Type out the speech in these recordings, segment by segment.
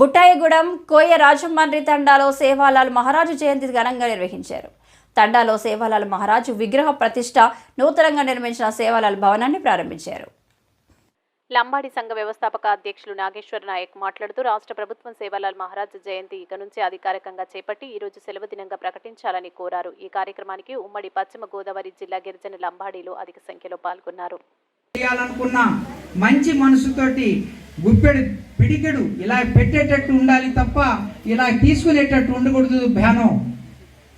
బుట్టాయిగూడెం కోయ రాజమండ్రి తండాలో సేవాలాల్ మహారాజు జయంతి ఘనంగా నిర్వహించారు. తండాలో సేవాలాల్ మహారాజు విగ్రహ ప్రతిష్ఠ, నూతనంగా నిర్మించిన సేవాలాల్ భవనాన్ని ప్రారంభించారు. లంబాడి సంఘ వ్యవస్థాపక అధ్యక్షులు నాగేశ్వర నాయక్ మాట్లాడుతూ రాష్ట్ర ప్రభుత్వం సేవాలాల్ మహారాజ్ జయంతి ఇక నుంచి అధికారికంగా చేపట్టి ఈ రోజు సెలవు దినంగా ప్రకటించాలని కోరారు. ఈ కార్యక్రమానికి ఉమ్మడి పశ్చిమ గోదావరి జిల్లా గిరిజన లంబాడీలు అధిక సంఖ్యలో పాల్గొన్నారు. మంచి మనసుతోటి గుప్పెడు పిడికెడు ఇలా పెట్టేటట్టు ఉండాలి తప్ప ఇలా తీసుకునేటట్టు ఉండకూడదు. భయానో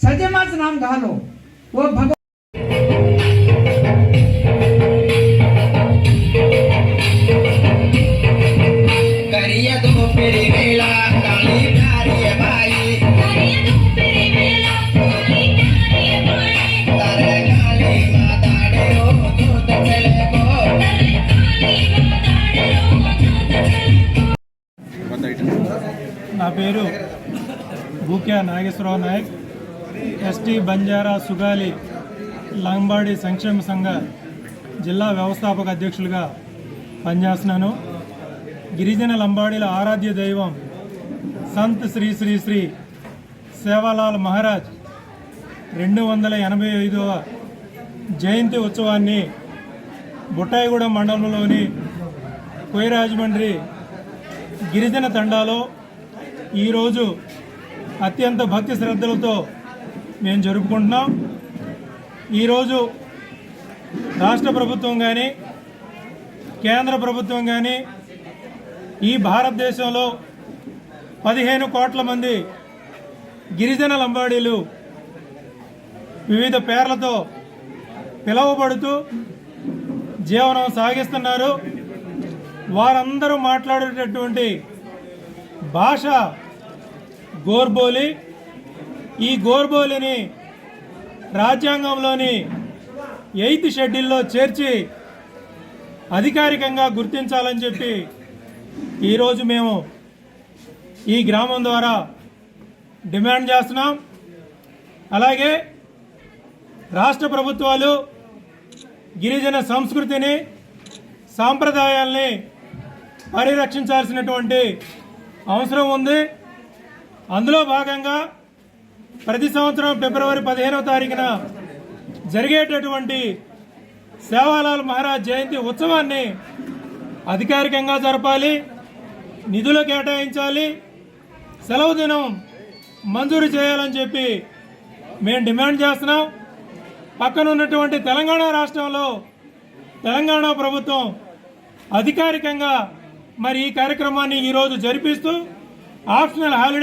సజమాస నామ గాలో ఓ భగ నా పేరు బూక్యా నాగేశ్వరరావు నాయక్, ఎస్టీ బంజారా సుగాలి లంబాడి సంక్షేమ సంఘ జిల్లా వ్యవస్థాపక అధ్యక్షులుగా పనిచేస్తున్నాను. గిరిజన లంబాడీల ఆరాధ్య దైవం సంత్ శ్రీ శ్రీ శ్రీ సేవాలాల్ మహారాజ్ 285వ జయంతి ఉత్సవాన్ని బుట్టాయిగూడెం మండలంలోని కోయ రాజమండ్రి గిరిజన తండాలో ఈరోజు అత్యంత భక్తి శ్రద్ధలతో మేము జరుపుకుంటున్నాం. ఈరోజు రాష్ట్ర ప్రభుత్వం కానీ కేంద్ర ప్రభుత్వం కానీ ఈ భారతదేశంలో 15 కోట్ల మంది గిరిజన లంబాడీలు వివిధ పేర్లతో పిలువబడుతూ జీవనం సాగిస్తున్నారు. వారందరూ మాట్లాడేటటువంటి భాష గోర్బోలి. ఈ గోర్బోలిని రాజ్యాంగంలోని 8th షెడ్యూల్లో చేర్చి అధికారికంగా గుర్తించాలని చెప్పి ఈరోజు మేము ఈ గ్రామం ద్వారా డిమాండ్ చేస్తున్నాం. అలాగే రాష్ట్ర ప్రభుత్వాలు గిరిజన సంస్కృతిని, సాంప్రదాయాల్ని పరిరక్షించాల్సినటువంటి అవసరం ఉంది. అందులో భాగంగా ప్రతి సంవత్సరం ఫిబ్రవరి 15వ తారీఖున జరిగేటటువంటి సేవాలాల్ మహారాజ్ జయంతి ఉత్సవాన్ని అధికారికంగా జరపాలి, నిధులు కేటాయించాలి, సెలవు దినం మంజూరు చేయాలని చెప్పి మేము డిమాండ్ చేస్తున్నాం. పక్కన ఉన్నటువంటి తెలంగాణ రాష్ట్రంలో తెలంగాణ ప్రభుత్వం అధికారికంగా మరి ఈ కార్యక్రమాన్ని ఈరోజు జరిపిస్తూ ఆప్షనల్ హాలిడే